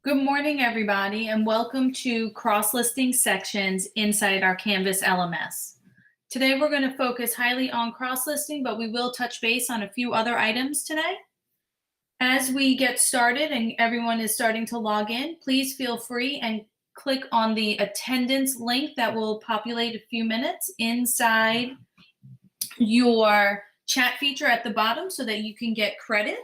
Good morning, everybody, and welcome to cross-listing sections inside our Canvas LMS. Today, we're going to focus highly on cross-listing, but we will touch base on a few other items today. As we get started and everyone is starting to log in, please feel free and click on the attendance link that will populate a few minutes inside your chat feature at the bottom so that you can get credit.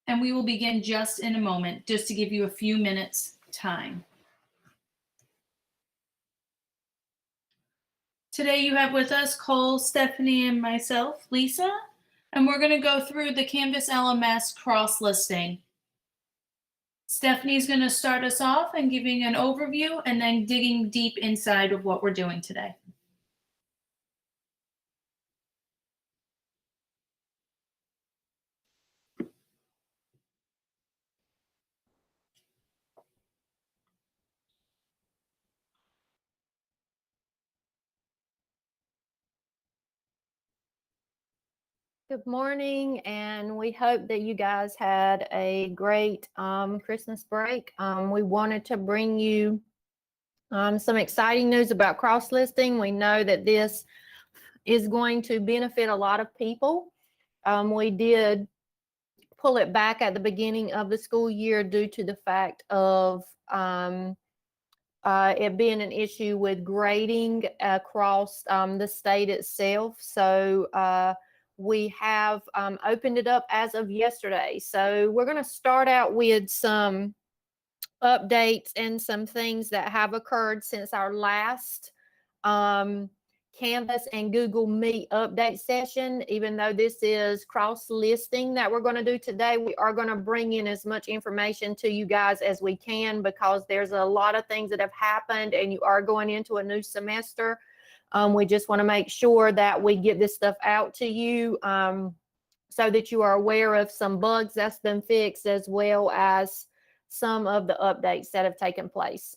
And we will begin just in a moment, just to give you a few minutes time. Today you have with us Cole, Stephanie, and myself, Lisa, and we're going to go through the Canvas LMS cross-listing. Stephanie's going to start us off and giving an overview and then digging deep inside of what we're doing today. Good morning, and we hope that you guys had a great Christmas break. We wanted to bring you some exciting news about cross-listing. We know that this is going to benefit a lot of people. We did pull it back at the beginning of the school year due to the fact of it being an issue with grading across the state itself. So we have opened it up as of yesterday. So we're going to start out with some updates and some things that have occurred since our last Canvas and Google Meet update session. Even though this is cross-listing that we're going to do today, we are going to bring in as much information to you guys as we can, because there's a lot of things that have happened and you are going into a new semester. We just want to make sure that we get this stuff out to you so that you are aware of some bugs that's been fixed, as well as some of the updates that have taken place.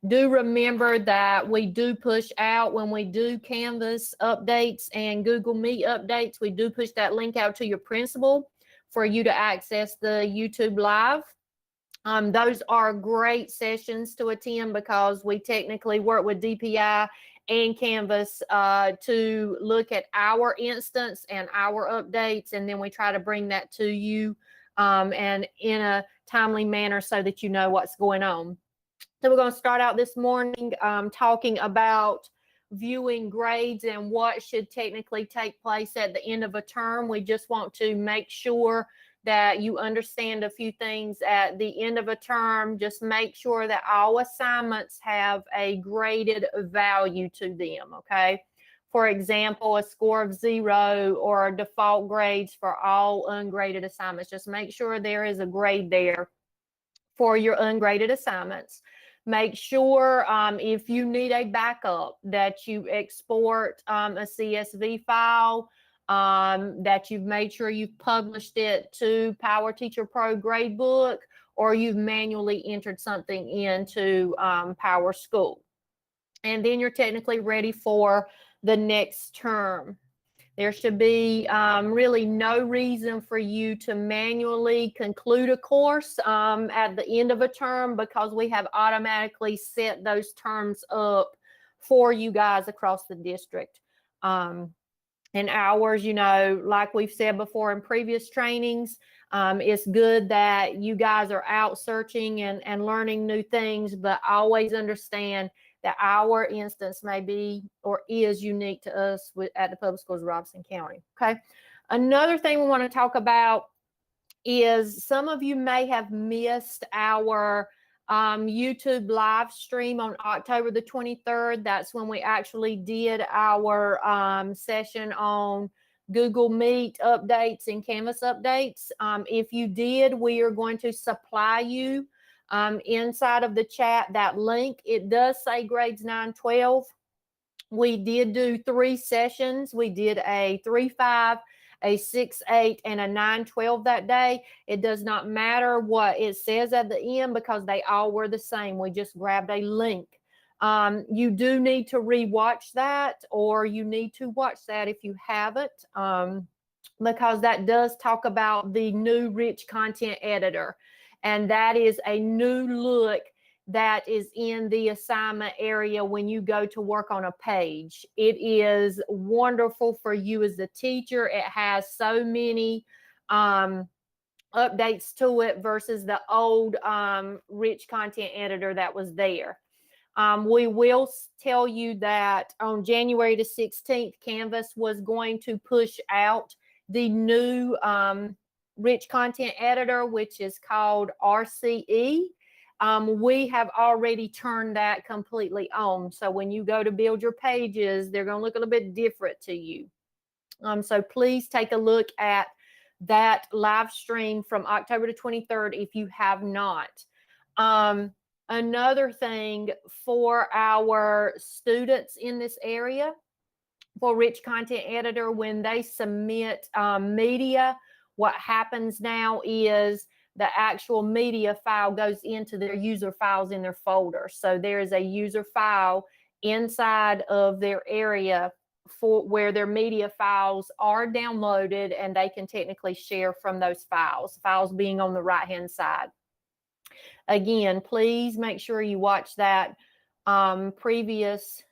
Do remember that we do push out when we do Canvas updates and Google Meet updates. We do push that link out to your principal for you to access the YouTube Live. Those are great sessions to attend because we technically work with DPI and Canvas to look at our instance and our updates, and then we try to bring that to you and in a timely manner so that you know what's going on. So we're going to start out this morning talking about viewing grades and what should technically take place at the end of a term. We just want to make sure that you understand a few things at the end of a term. Just make sure that all assignments have a graded value to them, okay? For example, a score of 0 or default grades for all ungraded assignments. Just make sure there is a grade there for your ungraded assignments. Make sure if you need a backup that you export a CSV file, that you've made sure you've published it to Power Teacher Pro Gradebook, or you've manually entered something into Power School. And then you're technically ready for the next term. There should be really no reason for you to manually conclude a course at the end of a term, because we have automatically set those terms up for you guys across the district. And hours, you know, like we've said before in previous trainings, it's good that you guys are out searching and learning new things, but always understand that our instance may be or is unique to us at the Public Schools of Robeson County, okay? Another thing we want to talk about is some of you may have missed our YouTube live stream on October the 23rd. That's when we actually did our session on Google Meet updates and Canvas updates. If you did, we are going to supply you inside of the chat that link. It does say grades 9-12. We did do 3 sessions. We did a 3-5, a 6-8, and a 9-12 that day. It does not matter what it says at the end because they all were the same. We just grabbed a link. You do need to rewatch that, or you need to watch that if you haven't. because that does talk about the new rich content editor. And that is a new look that is in the assignment area when you go to work on a page. It is wonderful for you as a teacher. It has so many updates to it versus the old rich content editor that was there. We will tell you that on January the 16th, Canvas was going to push out the new rich content editor, which is called RCE. We have already turned that completely on. So when you go to build your pages, they're going to look a little bit different to you. So please take a look at that live stream from October the 23rd if you have not. Another thing for our students in this area, for Rich Content Editor, when they submit media, what happens now is the actual media file goes into their user files in their folder. So there is a user file inside of their area for where their media files are downloaded, and they can technically share from those files being on the right-hand side. Again, please make sure you watch that previous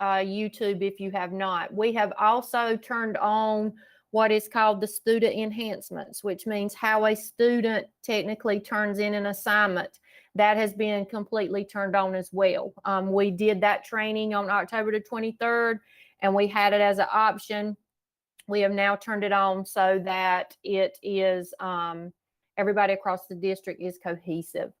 YouTube if you have not. We have also turned on what is called the student enhancements, which means how a student technically turns in an assignment. That has been completely turned on as well. We did that training on October the 23rd, and we had it as an option. We have now turned it on so that it is everybody across the district is cohesive.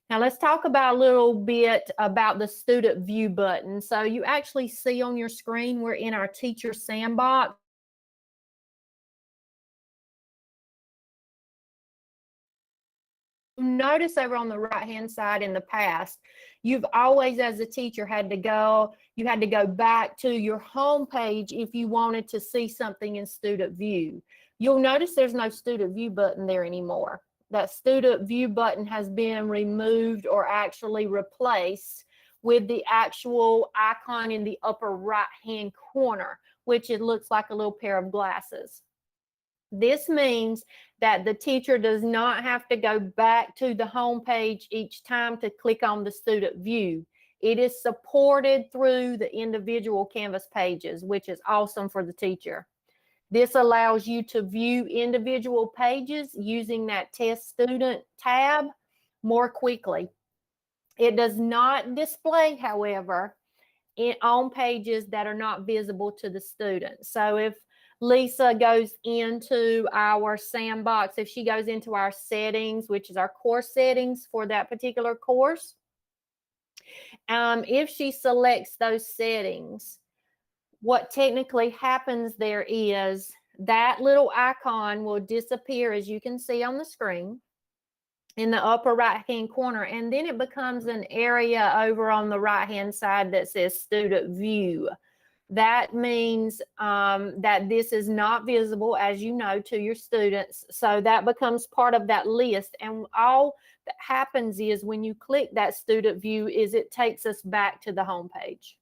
Now let's talk about a little bit about the student view button. So you actually see on your screen, we're in our teacher sandbox. Notice over on the right-hand side in the past, you've always, as a teacher, had to go back to your home page if you wanted to see something in student view. You'll notice there's no student view button there anymore. That student view button has been removed or actually replaced with the actual icon in the upper right-hand corner, which it looks like a little pair of glasses. This means that the teacher does not have to go back to the home page each time to click on the student view. It is supported through the individual Canvas pages, which is awesome for the teacher. This allows you to view individual pages using that Test Student tab more quickly. It does not display, however, on pages that are not visible to the student. So if Lisa goes into our sandbox, if she goes into our settings, which is our course settings for that particular course, if she selects those settings, what technically happens there is that little icon will disappear, as you can see on the screen in the upper right hand corner, and then it becomes an area over on the right hand side that says student view. That means that this is not visible, as you know, to your students. So that becomes part of that list. And all that happens is when you click that student view is it takes us back to the home page.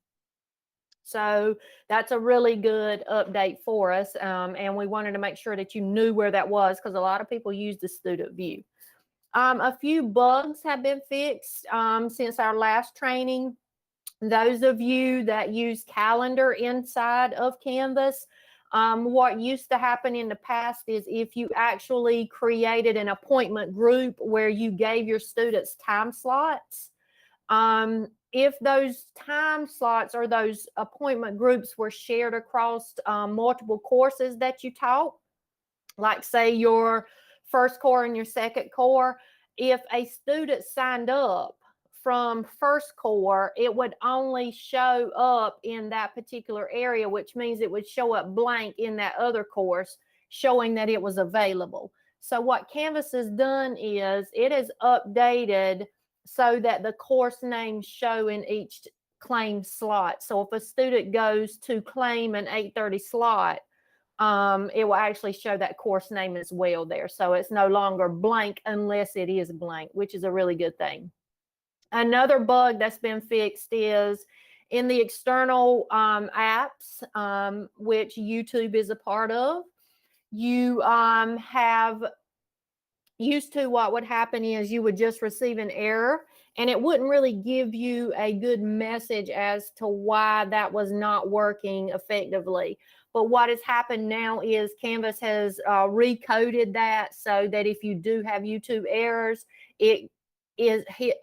So that's a really good update for us. And we wanted to make sure that you knew where that was, because a lot of people use the student view. A few bugs have been fixed since our last training. Those of you that use calendar inside of Canvas, what used to happen in the past is if you actually created an appointment group where you gave your students time slots, if those time slots or those appointment groups were shared across multiple courses that you taught, like say your first core and your second core, if a student signed up from first core, it would only show up in that particular area, which means it would show up blank in that other course, showing that it was available. So what Canvas has done is it has updated so that the course names show in each claim slot. So if a student goes to claim an 8:30 slot, it will actually show that course name as well there. So it's no longer blank unless it is blank, which is a really good thing. Another bug that's been fixed is in the external apps, which YouTube is a part of. you have used to, what would happen is you would just receive an error and it wouldn't really give you a good message as to why that was not working effectively. But what has happened now is Canvas has recoded that so that if you do have YouTube errors, it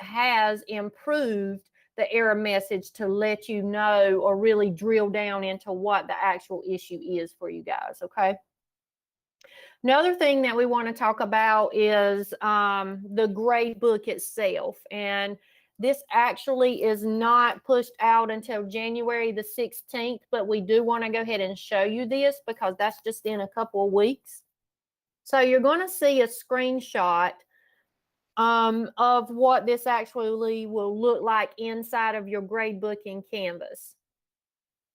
has improved the error message to let you know or really drill down into what the actual issue is for you guys, okay? Another thing that we want to talk about is the grade book itself. And this actually is not pushed out until January the 16th, but we do want to go ahead and show you this because that's just in a couple of weeks. So you're going to see a screenshot of what this actually will look like inside of your grade book in Canvas.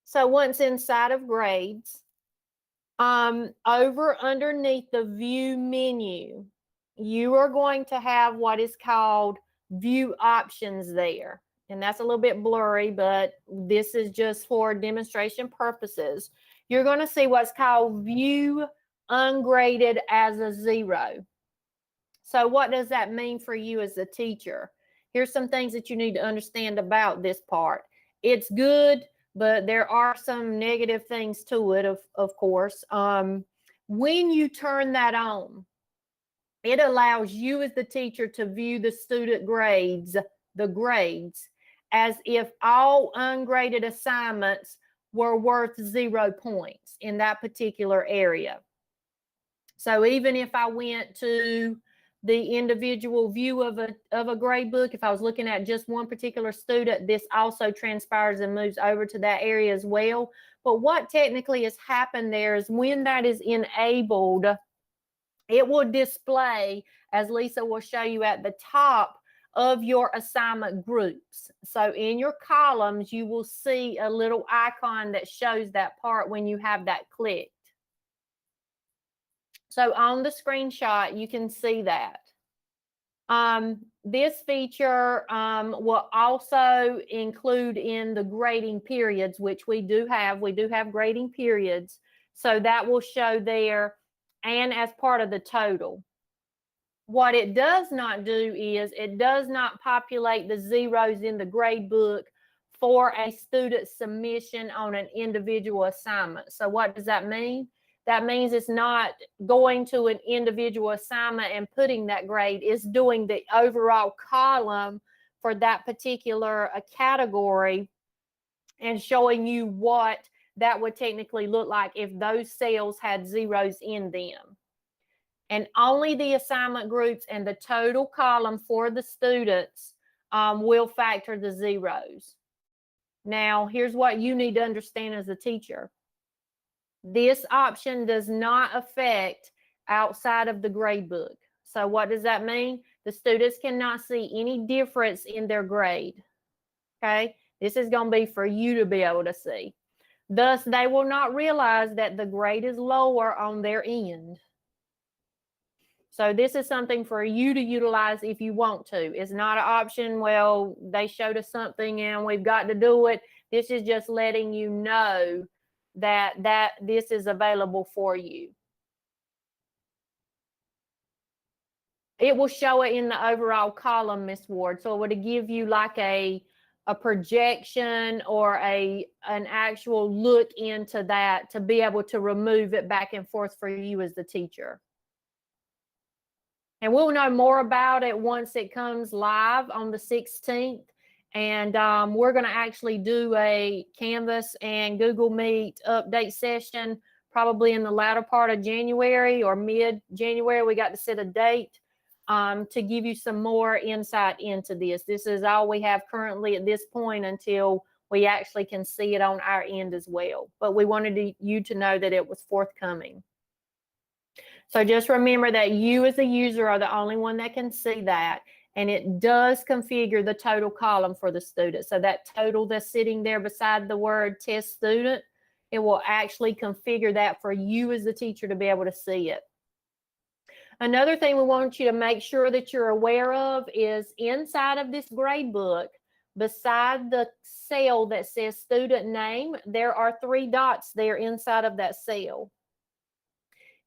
So once inside of grades, over underneath the view menu, you are going to have what is called view options there. And that's a little bit blurry, but this is just for demonstration purposes. You're going to see what's called view ungraded as a 0. So what does that mean for you as a teacher? Here's some things that you need to understand about this part. It's good, but there are some negative things to it, of course. When you turn that on, it allows you as the teacher to view the student grades, as if all ungraded assignments were worth 0 points in that particular area. So even if I went to the individual view of a grade book, if I was looking at just one particular student, this also transpires and moves over to that area as well. But what technically has happened there is when that is enabled, it will display, as Lisa will show you at the top of your assignment groups. So in your columns, you will see a little icon that shows that part when you have that clicked. So on the screenshot, you can see that. This feature will also include in the grading periods, which we do have. We do have grading periods. So that will show there and as part of the total. What it does not do is it does not populate the zeros in the grade book for a student submission on an individual assignment. So what does that mean? That means it's not going to an individual assignment and putting that grade. It's doing the overall column for that particular category and showing you what that would technically look like if those cells had zeros in them. And only the assignment groups and the total column for the students will factor the zeros. Now, here's what you need to understand as a teacher. This option does not affect outside of the grade book. So what does that mean? The students cannot see any difference in their grade. Okay? This is going to be for you to be able to see. Thus, they will not realize that the grade is lower on their end. So this is something for you to utilize if you want to. It's not an option, well, they showed us something and we've got to do it. This is just letting you know that this is available for you. It will show it in the overall column, Miss Ward. So it would give you like a projection or an actual look into that to be able to remove it back and forth for you as the teacher. And we'll know more about it once it comes live on the 16th. And we're going to actually do a Canvas and Google Meet update session probably in the latter part of January or mid-January. We got to set a date to give you some more insight into this. This is all we have currently at this point until we actually can see it on our end as well. But we wanted you to know that it was forthcoming. So just remember that you as a user are the only one that can see that. And it does configure the total column for the student. So that total that's sitting there beside the word test student, it will actually configure that for you as the teacher to be able to see it. Another thing we want you to make sure that you're aware of is inside of this grade book, beside the cell that says student name, there are 3 dots there inside of that cell.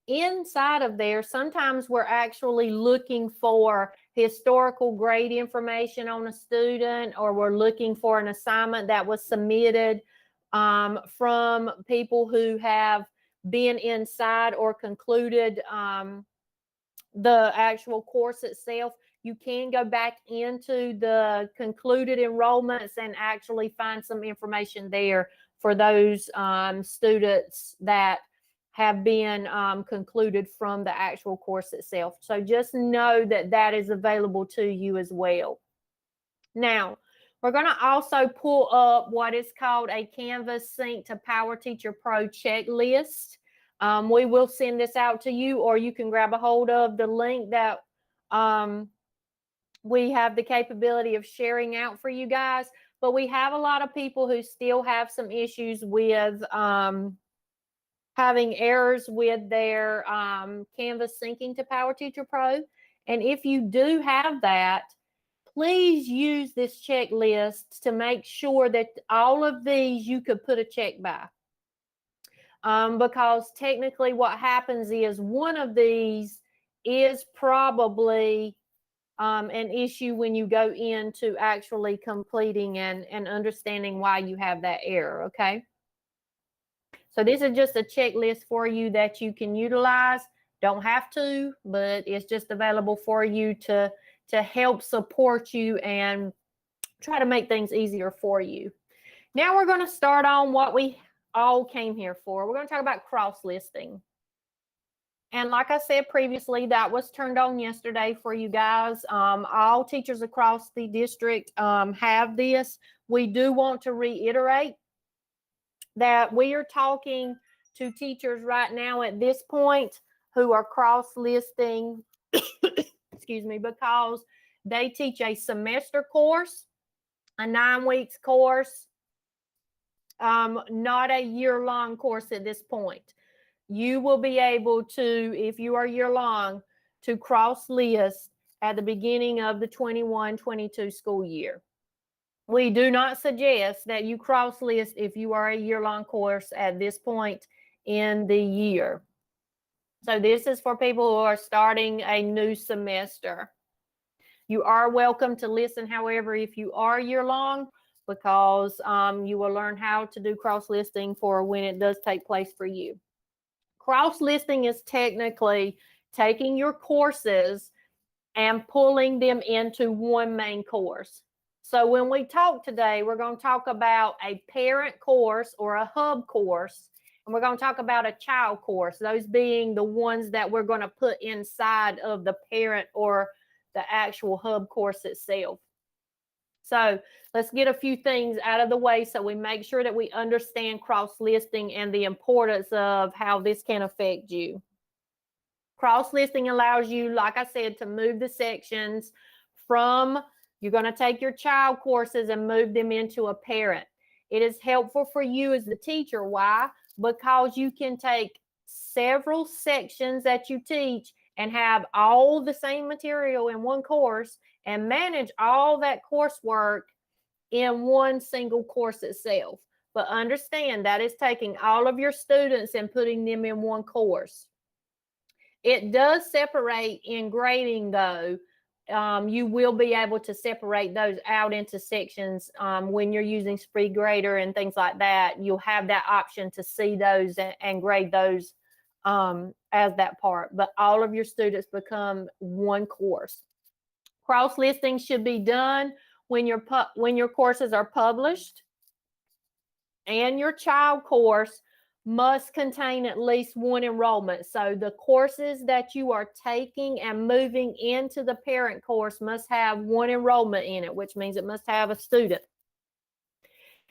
inside of there, sometimes we're actually looking for historical grade information on a student, or we're looking for an assignment that was submitted from people who have been inside or concluded the actual course itself. You can go back into the concluded enrollments and actually find some information there for those students that have been concluded from the actual course itself. So just know that that is available to you as well. Now, we're going to also pull up what is called a Canvas Sync to PowerTeacher Pro checklist. We will send this out to you, or you can grab a hold of the link that we have the capability of sharing out for you guys. But we have a lot of people who still have some issues with having errors with their Canvas syncing to PowerTeacher Pro. And if you do have that, please use this checklist to make sure that all of these you could put a check by. Because technically what happens is one of these is probably an issue when you go into actually completing and understanding why you have that error, okay? So this is just a checklist for you that you can utilize. Don't have to, but it's just available for you to help support you and try to make things easier for you. Now we're going to start on what we all came here for. We're going to talk about cross-listing. And like I said previously, that was turned on yesterday for you guys. All teachers across the district have this. We do want to reiterate that we are talking to teachers right now at this point who are cross-listing, excuse me, because they teach a semester course, a 9 weeks course, not a year-long course at this point. You will be able to, if you are year-long, to cross-list at the beginning of the 21-22 school year. We do not suggest that you cross-list if you are a year-long course at this point in the year. So this is for people who are starting a new semester. You are welcome to listen, however, if you are year-long, because you will learn how to do cross-listing for when it does take place for you. Cross-listing is technically taking your courses and pulling them into one main course. So when we talk today, we're going to talk about a parent course or a hub course, and we're going to talk about a child course, those being the ones that we're going to put inside of the parent or the actual hub course itself. So let's get a few things out of the way so we make sure that we understand cross-listing and the importance of how this can affect you. Cross-listing allows you, like I said, to move the sections from, you're going to take your child courses and move them into a parent. It is helpful for you as the teacher. Why? Because you can take several sections that you teach and have all the same material in one course and manage all that coursework in one single course itself. But understand that is taking all of your students and putting them in one course. It does separate in grading, though. You will be able to separate those out into sections when you're using SpreadGrader and things like that. You'll have that option to see those and grade those as that part. But all of your students become one course. Cross-listing should be done when your courses are published, and your child course must contain at least one enrollment. So the courses that you are taking and moving into the parent course must have one enrollment in it, which means it must have a student.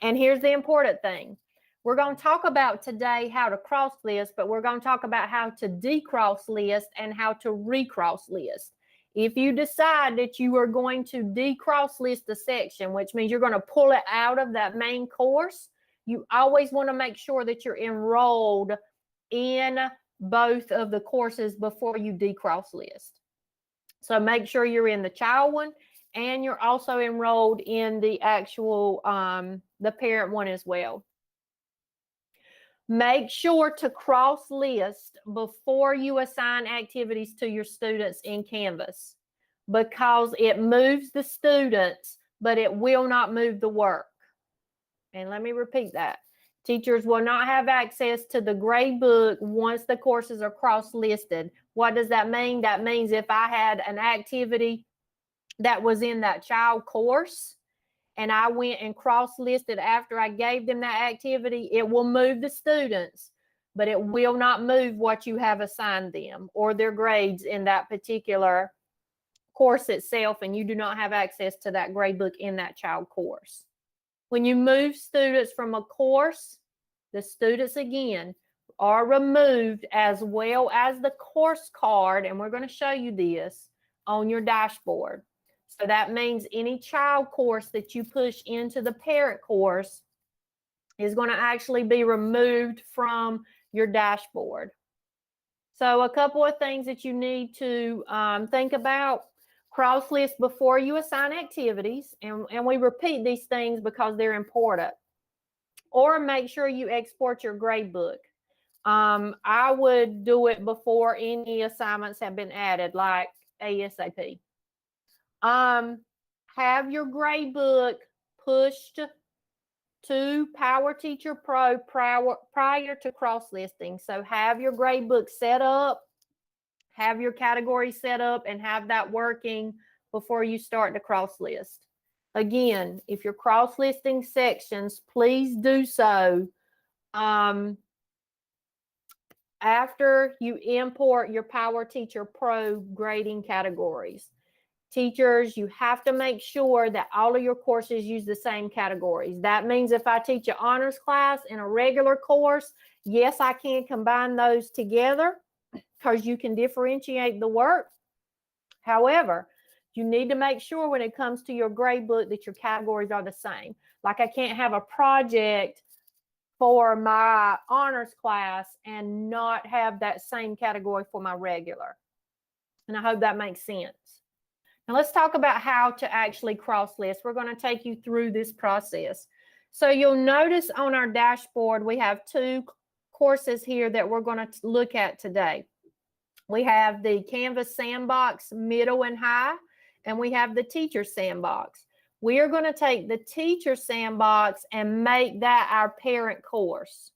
And here's the important thing. We're going to talk about today how to cross-list, but we're going to talk about how to decross-list and how to recross-list. If you decide that you are going to decross-list a section, which means you're going to pull it out of that main course, you always want to make sure that you're enrolled in both of the courses before you decross-list. So make sure you're in the child one and you're also enrolled in the actual, the parent one as well. Make sure to cross list before you assign activities to your students in Canvas, because it moves the students, but it will not move the work. And let me repeat that. Teachers will not have access to the grade book once the courses are cross-listed. What does that mean? That means if I had an activity that was in that child course and I went and cross-listed after I gave them that activity, it will move the students, but it will not move what you have assigned them or their grades in that particular course itself, and you do not have access to that grade book in that child course. When you move students from a course, the students again are removed, as well as the course card, and we're going to show you this on your dashboard. So that means any child course that you push into the parent course is going to actually be removed from your dashboard. So a couple of things that you need to think about. Cross list before you assign activities, and we repeat these things because they're important. Or make sure you export your grade book. I would do it before any assignments have been added, like ASAP. Have your grade book pushed to Power Teacher Pro prior to cross listing. So have your grade book set up, have your category set up, and have that working before you start to cross list. Again, if you're cross listing sections, please do so after you import your Power Teacher Pro grading categories. Teachers, you have to make sure that all of your courses use the same categories. That means if I teach an honors class and a regular course, yes, I can combine those together because you can differentiate the work. However, you need to make sure when it comes to your grade book that your categories are the same. Like I can't have a project for my honors class and not have that same category for my regular. And I hope that makes sense. Now let's talk about how to actually cross list. We're going to take you through this process. So you'll notice on our dashboard, we have two courses here that we're going to look at today. We have the Canvas Sandbox Middle and High, and we have the Teacher Sandbox. We are going to take the Teacher Sandbox and make that our parent course.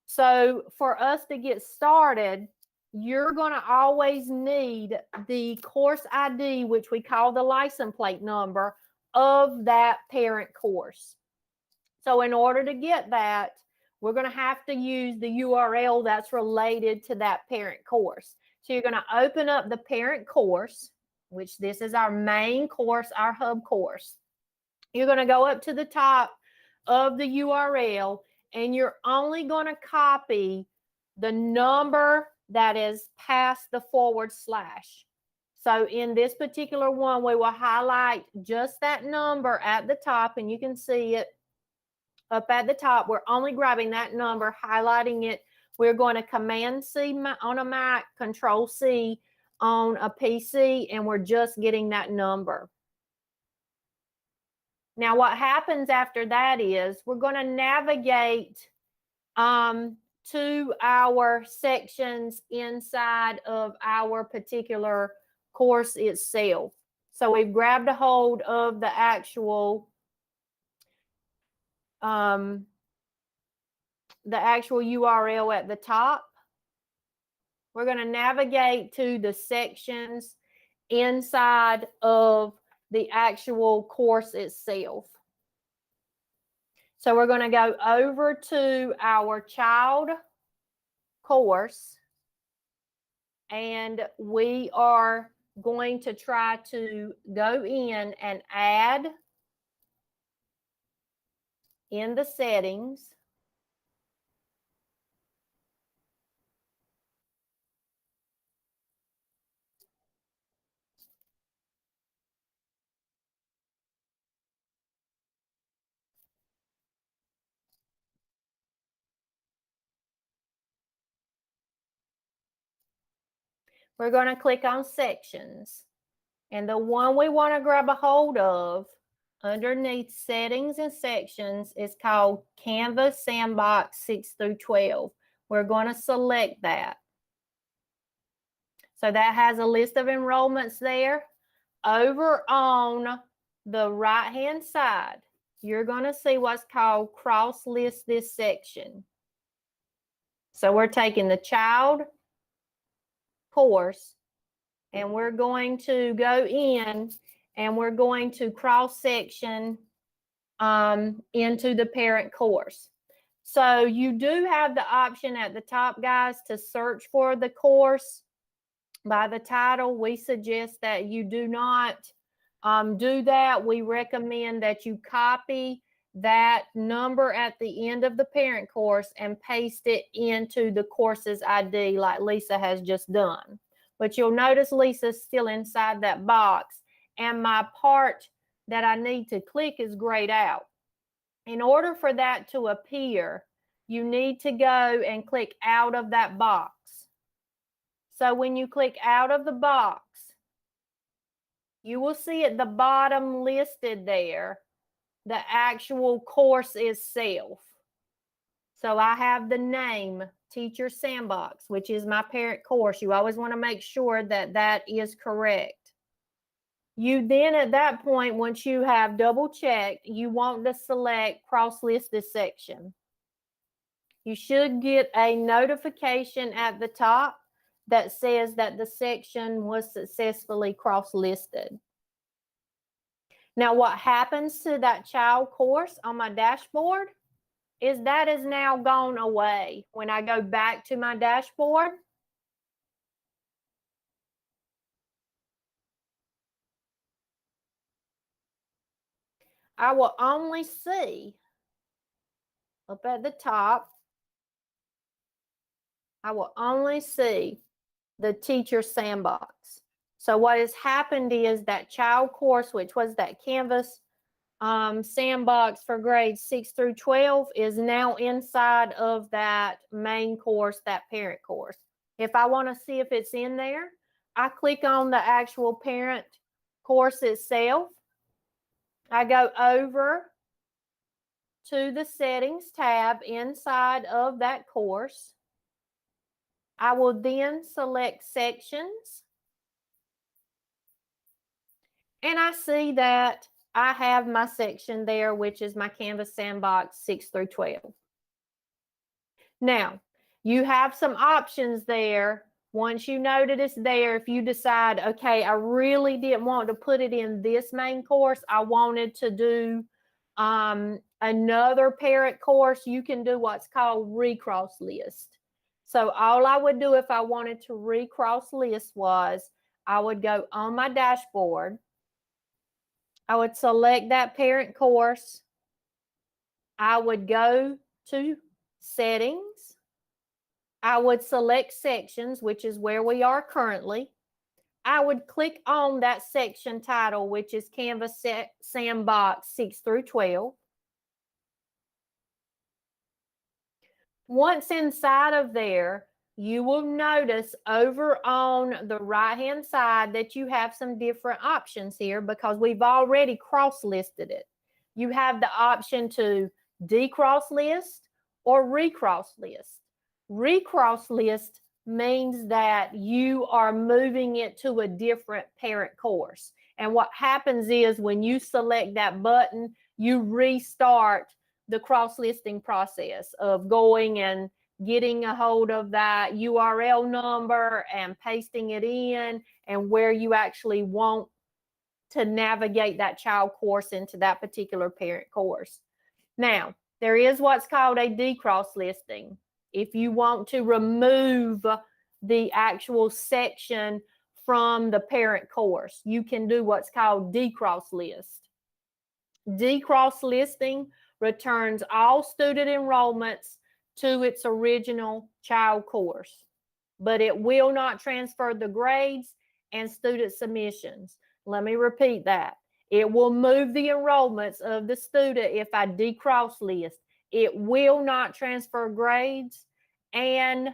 So for us to get started, you're going to always need the course ID, which we call the license plate number of that parent course. So in order to get that, we're going to have to use the URL that's related to that parent course. So you're going to open up the parent course, which this is our main course, our hub course. You're going to go up to the top of the URL, and you're only going to copy the number that is past the /. So in this particular one, we will highlight just that number at the top, and you can see it up at the top. We're only grabbing that number, highlighting it. We're going to Command C on a Mac, Control C on a PC, and we're just getting that number. Now, what happens after that is we're going to navigate to our sections inside of our particular course itself. So we've grabbed a hold of the actual URL at the top. We're going to navigate to the sections inside of the actual course itself. So we're going to go over to our child course, and we are going to try to go in and add in the settings. We're going to click on sections, and the one we want to grab a hold of underneath settings and sections is called Canvas Sandbox 6 through 12. We're going to select that. So that has a list of enrollments there. Over on the right-hand side, you're going to see what's called cross list this section. So we're taking the child course and we're going to go in and we're going to cross section into the parent course. So you do have the option at the top, guys, to search for the course by the title. We suggest that you do not do that. We recommend that you copy that number at the end of the parent course and paste it into the course's ID like Lisa has just done. But you'll notice Lisa's still inside that box, and my part that I need to click is grayed out. In order for that to appear, you need to go and click out of that box. So when you click out of the box, you will see at the bottom listed there the actual course itself. So I have the name Teacher Sandbox, which is my parent course. You always want to make sure that that is correct. You then at that point, once you have double checked, you want to select cross-list this section. You should get a notification at the top that says that the section was successfully cross-listed. Now, what happens to that child course on my dashboard is that is now gone away. When I go back to my dashboard, I will only see up at the top, I will only see the Teacher Sandbox. So what has happened is that child course, which was that Canvas Sandbox for grades 6 through 12, is now inside of that main course, that parent course. If I want to see if it's in there, I click on the actual parent course itself. I go over to the settings tab inside of that course. I will then select sections. And I see that I have my section there, which is my Canvas Sandbox 6 through 12. Now, you have some options there. Once you know that it's there, if you decide, okay, I really didn't want to put it in this main course, I wanted to do another parent course, you can do what's called recross list. So all I would do if I wanted to recross list was I would go on my dashboard. I would select that parent course. I would go to settings. I would select sections, which is where we are currently. I would click on that section title, which is Canvas Sandbox 6 through 12. Once inside of there, you will notice over on the right-hand side that you have some different options here because we've already cross-listed it. You have the option to decross list or recross list. Recross list means that you are moving it to a different parent course. And what happens is when you select that button, you restart the cross-listing process of going and getting a hold of that URL number and pasting it in and where you actually want to navigate that child course into that particular parent course. Now, there is what's called a decross listing. If you want to remove the actual section from the parent course, you can do what's called decross list. Decross listing returns all student enrollments to its original child course, but it will not transfer the grades and student submissions. Let me repeat that. It will move the enrollments of the student if I decross list. It will not transfer grades and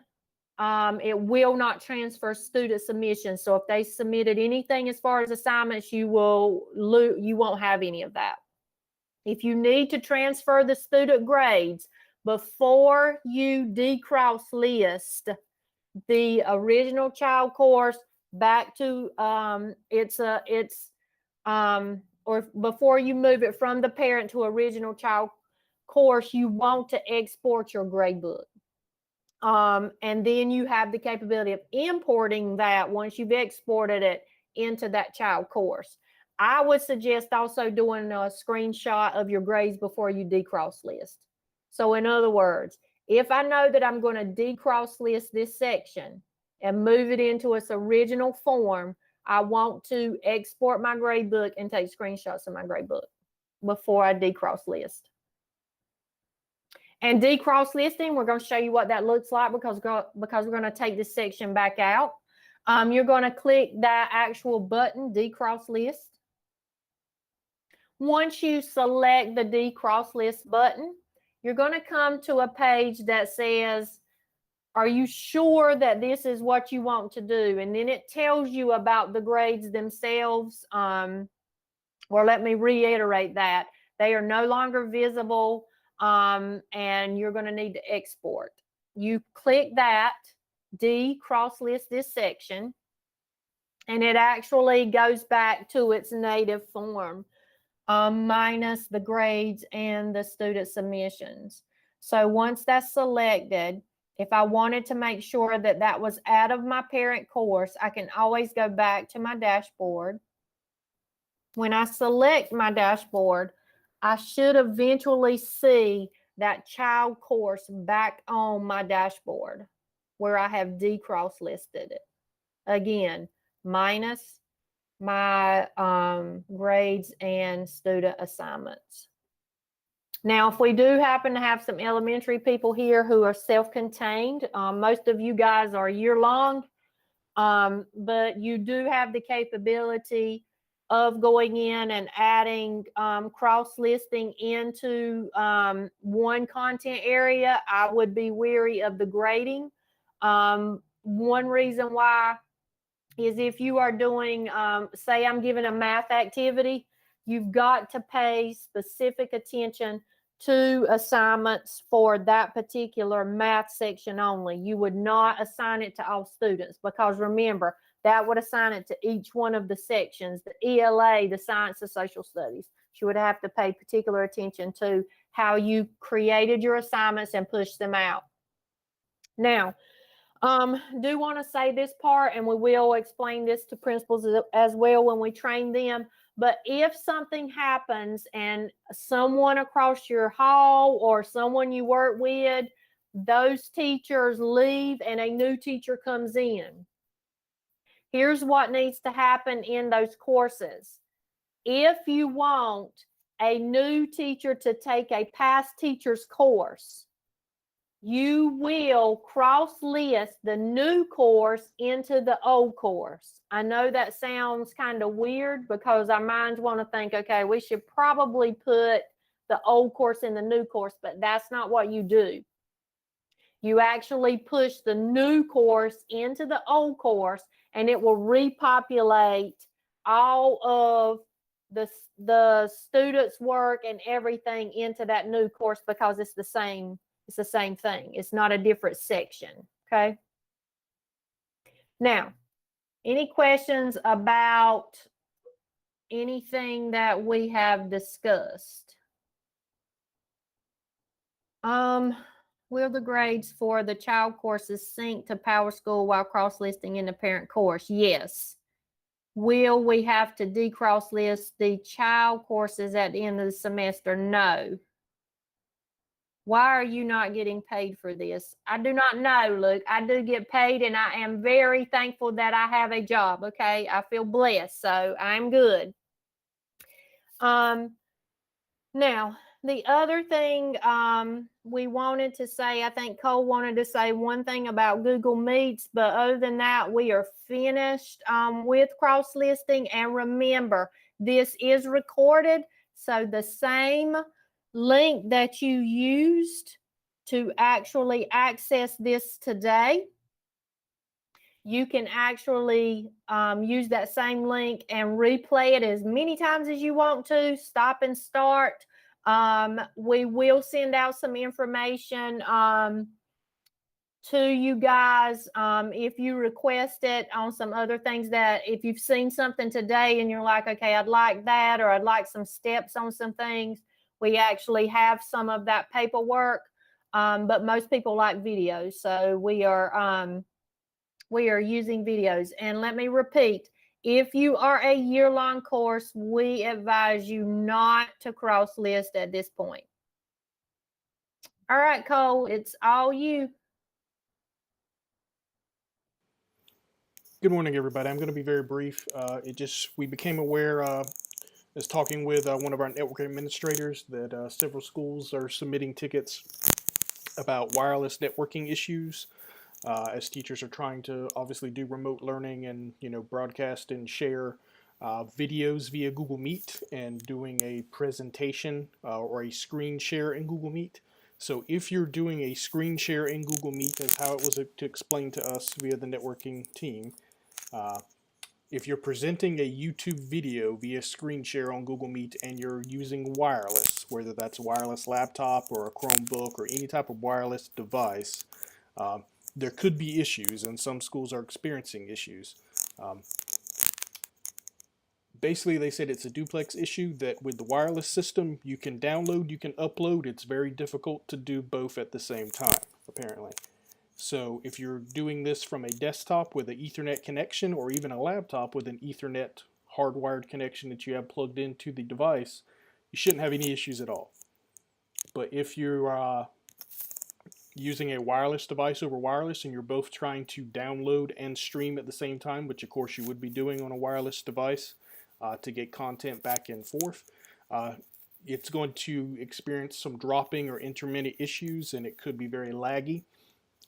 it will not transfer student submissions. So if they submitted anything as far as assignments, you won't have any of that. If you need to transfer the student grades before you decross list the original child course back to or before you move it from the parent to original child course, you want to export your grade book. And then you have the capability of importing that once you've exported it into that child course. I would suggest also doing a screenshot of your grades before you decross list. So in other words, if I know that I'm going to decross list this section and move it into its original form, I want to export my grade book and take screenshots of my grade book before I decross list. And decross listing, we're going to show you what that looks like because we're going to take this section back out. You're going to click that actual button, decross list. Once you select the decross list button, you're going to come to a page that says, are you sure that this is what you want to do? And then it tells you about the grades themselves. Or let me reiterate that. They are no longer visible, and you're going to need to export. You click that, decross list this section, and it actually goes back to its native form. Minus the grades and the student submissions. So once that's selected, if I wanted to make sure that that was out of my parent course, I can always go back to my dashboard. When I select my dashboard, I should eventually see that child course back on my dashboard where I have decross listed it. Again, minus my grades and student assignments. Now, if we do happen to have some elementary people here who are self-contained, most of you guys are year-long, but you do have the capability of going in and adding cross-listing into one content area. I would be wary of the grading. One reason why is if you are doing, say I'm giving a math activity, you've got to pay specific attention to assignments for that particular math section only. You would not assign it to all students because remember, that would assign it to each one of the sections, the ELA, the science and social studies. You would have to pay particular attention to how you created your assignments and pushed them out. Now, do want to say this part, and we will explain this to principals as well when we train them. But if something happens and someone across your hall or someone you work with, those teachers leave and a new teacher comes in, here's what needs to happen in those courses. If you want a new teacher to take a past teacher's course, you will cross-list the new course into the old course. I know that sounds kind of weird because our minds want to think, okay, we should probably put the old course in the new course, but that's not what you do. You actually push the new course into the old course, and it will repopulate all of the students' work and everything into that new course because it's the same. It's the same thing. It's not a different section, okay? Now, any questions about anything that we have discussed? Will the grades for the child courses sync to PowerSchool while cross-listing in the parent course? Yes. Will we have to decross list the child courses at the end of the semester? No. Why are you not getting paid for this? I do not know, Luke. I do get paid, and I am very thankful that I have a job, okay? I feel blessed, so I'm good. Now, the other thing we wanted to say, I think Cole wanted to say one thing about Google Meets, but other than that, we are finished with cross-listing. And remember, this is recorded, so the same link that you used to actually access this today, you can actually use that same link and replay it as many times as you want to, stop and start. We will send out some information to you guys if you request it on some other things, that if you've seen something today and you're like, okay, I'd like that, or I'd like some steps on some things, we actually have some of that paperwork. But most people like videos, so we are using videos. And let me repeat, if you are a year-long course, we advise you not to cross-list at this point. All right, Cole, it's all you. Good morning, everybody. I'm going to be very brief. We became aware as talking with one of our network administrators that several schools are submitting tickets about wireless networking issues as teachers are trying to obviously do remote learning and broadcast and share videos via Google Meet and doing a presentation or a screen share in Google Meet. So if you're doing a screen share in Google Meet, as how it was explained to us via the networking team, if you're presenting a YouTube video via screen share on Google Meet and you're using wireless, whether that's a wireless laptop or a Chromebook or any type of wireless device, there could be issues, and some schools are experiencing issues. Basically, they said it's a duplex issue, that with the wireless system, you can download, you can upload. It's very difficult to do both at the same time, apparently. So if you're doing this from a desktop with an Ethernet connection, or even a laptop with an Ethernet hardwired connection that you have plugged into the device, you shouldn't have any issues at all. But if you're using a wireless device over wireless and you're both trying to download and stream at the same time, which of course you would be doing on a wireless device to get content back and forth, it's going to experience some dropping or intermittent issues, and it could be very laggy.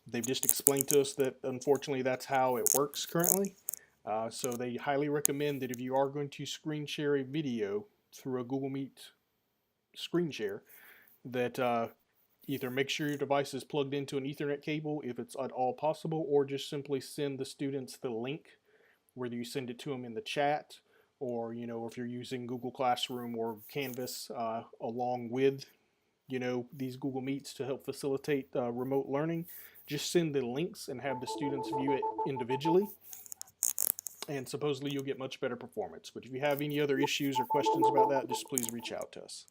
They've just explained to us that unfortunately that's how it works currently. So they highly recommend that if you are going to screen share a video through a Google Meet screen share, that either make sure your device is plugged into an Ethernet cable if it's at all possible, or just simply send the students the link, whether you send it to them in the chat, or if you're using Google Classroom or Canvas along with these Google Meets to help facilitate remote learning, just send the links and have the students view it individually, and supposedly you'll get much better performance. But if you have any other issues or questions about that, just please reach out to us.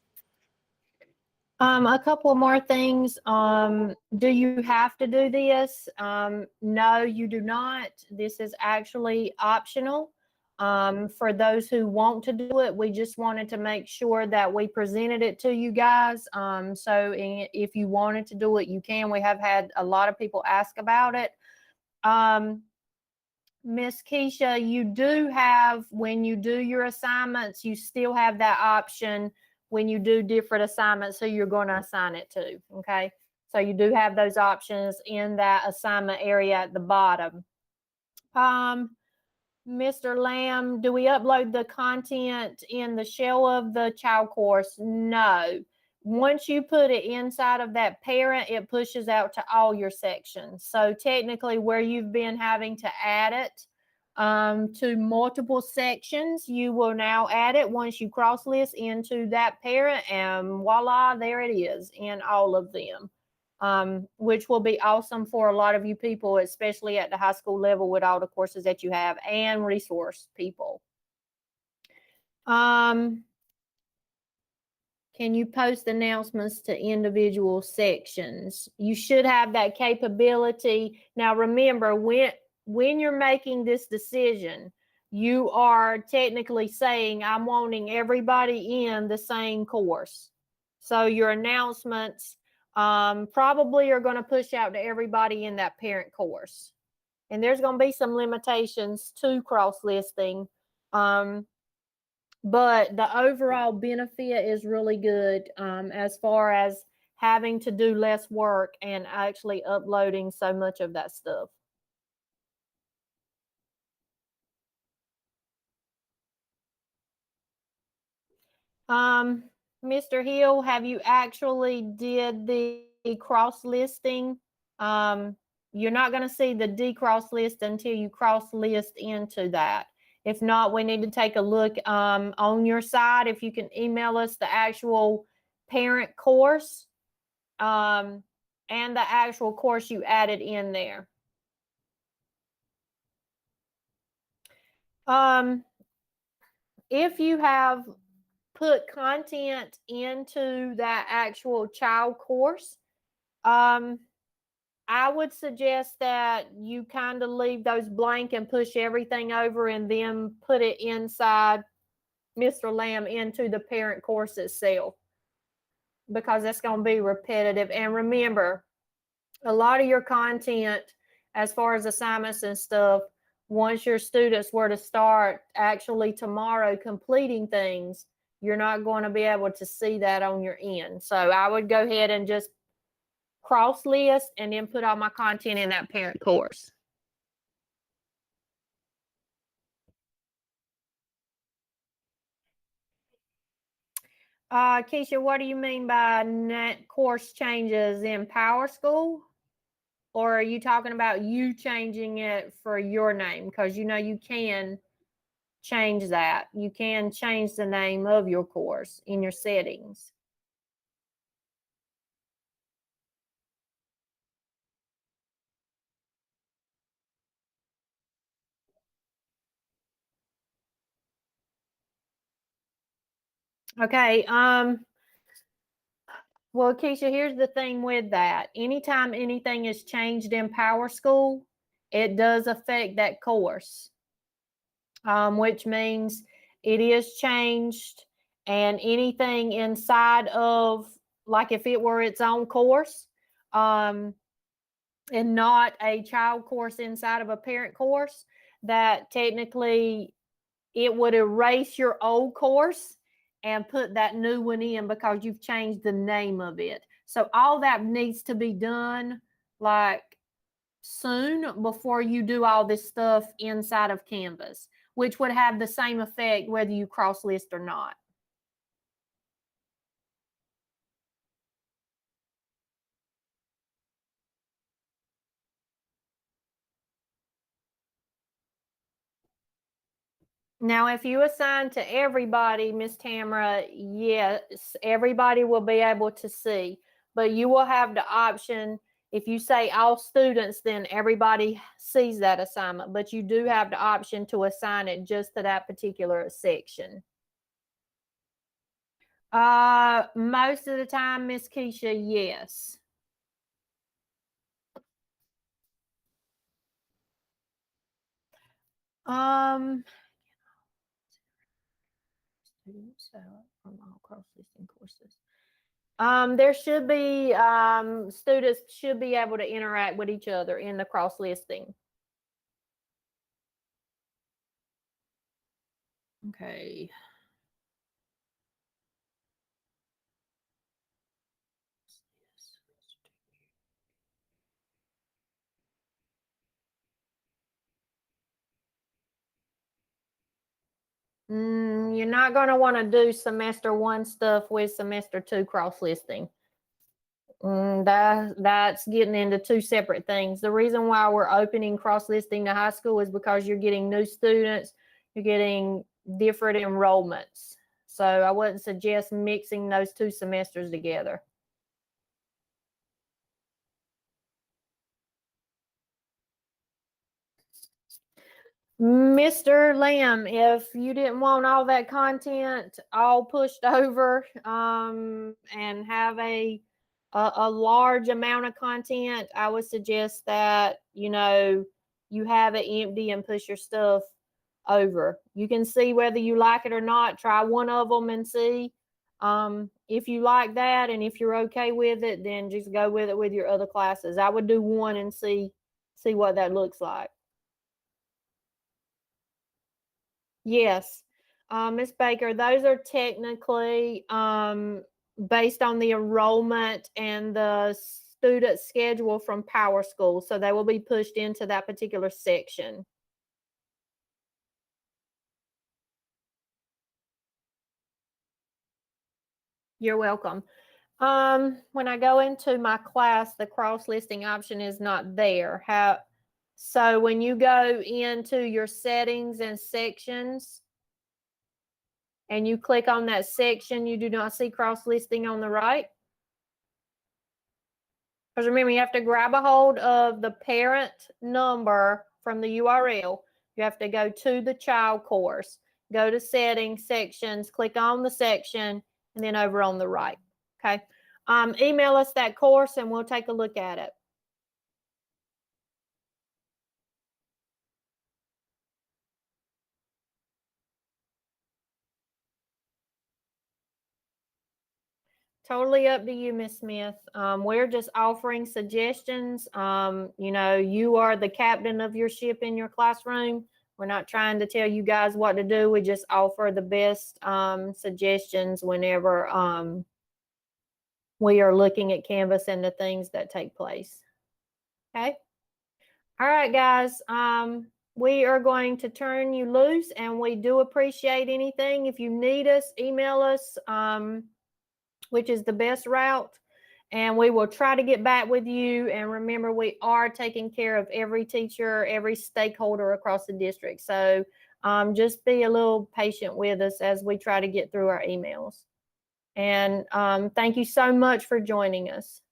A couple more things. Do you have to do this? No, you do not. This is actually optional. For those who want to do it, we just wanted to make sure that we presented it to you guys. So if you wanted to do it, you can. We have had a lot of people ask about it. Miss Keisha, you do have, when you do your assignments, you still have that option when you do different assignments who you're going to assign it to, okay? So you do have those options in that assignment area at the bottom. Mr. Lamb, do we upload the content in the shell of the child course? No. Once you put it inside of that parent, it pushes out to all your sections. So technically, where you've been having to add it to multiple sections, you will now add it once you cross list into that parent, and voila, there it is in all of them. Which will be awesome for a lot of you people, especially at the high school level with all the courses that you have and resource people. Can you post announcements to individual sections? You should have that capability. Now, remember, when you're making this decision, you are technically saying, I'm wanting everybody in the same course. So your announcements probably are going to push out to everybody in that parent course. And there's going to be some limitations to cross-listing. But the overall benefit is really good as far as having to do less work and actually uploading so much of that stuff. Mr. Hill, have you actually did the cross listing? You're not going to see the decross list until you cross list into that. If not, we need to take a look on your side. If you can email us the actual parent course, and the actual course you added in there. If you have put content into that actual child course, I would suggest that you kind of leave those blank and push everything over and then put it inside Mr. Lamb into the parent course itself, because that's going to be repetitive. And remember, a lot of your content, as far as assignments and stuff, once your students were to start actually tomorrow completing things, you're not going to be able to see that on your end. So I would go ahead and just cross list and then put all my content in that parent course. Keisha, what do you mean by net course changes in PowerSchool? Or are you talking about you changing it for your name? Because you know you can change that. You can change the name of your course in your settings. Okay. Well, Keisha, here's the thing with that. Anytime anything is changed in PowerSchool, it does affect that course, which means it is changed, and anything inside of, like if it were its own course, and not a child course inside of a parent course, that technically it would erase your old course and put that new one in because you've changed the name of it. So all that needs to be done like soon before you do all this stuff inside of Canvas, which would have the same effect whether you cross list or not. Now, if you assign to everybody, Miss Tamara, yes, everybody will be able to see, but you will have the option. If you say all students, then everybody sees that assignment, but you do have the option to assign it just to that particular section. Most of the time, Miss Keisha, yes. Students from all cross-listing courses. There should be, students should be able to interact with each other in the cross-listing. Okay. You're not going to want to do semester 1 stuff with semester 2 cross-listing. That's getting into two separate things. The reason why we're opening cross-listing to high school is because you're getting new students, you're getting different enrollments. So I wouldn't suggest mixing those two semesters together. Mr. Lamb, if you didn't want all that content all pushed over, and have a large amount of content, I would suggest that, you know, you have it empty and push your stuff over. You can see whether you like it or not. Try one of them and see. If you like that and if you're okay with it, then just go with it with your other classes. I would do one and see what that looks like. Yes, Ms. Baker, those are technically based on the enrollment and the student schedule from PowerSchool. So they will be pushed into that particular section. You're welcome. When I go into my class, the cross-listing option is not there. So when you go into your settings and sections, and you click on that section, you do not see cross-listing on the right. Because remember, you have to grab a hold of the parent number from the URL. You have to go to the child course, go to settings, sections, click on the section, and then over on the right. Okay. Email us that course and we'll take a look at it. Totally up to you, Miss Smith. We're just offering suggestions. You know, you are the captain of your ship in your classroom. We're not trying to tell you guys what to do. We just offer the best suggestions whenever we are looking at Canvas and the things that take place. Okay. All right, guys. We are going to turn you loose, and we do appreciate anything. If you need us, email us. Which is the best route, and we will try to get back with you. And remember, we are taking care of every teacher, every stakeholder across the district. So just be a little patient with us as we try to get through our emails. And thank you so much for joining us.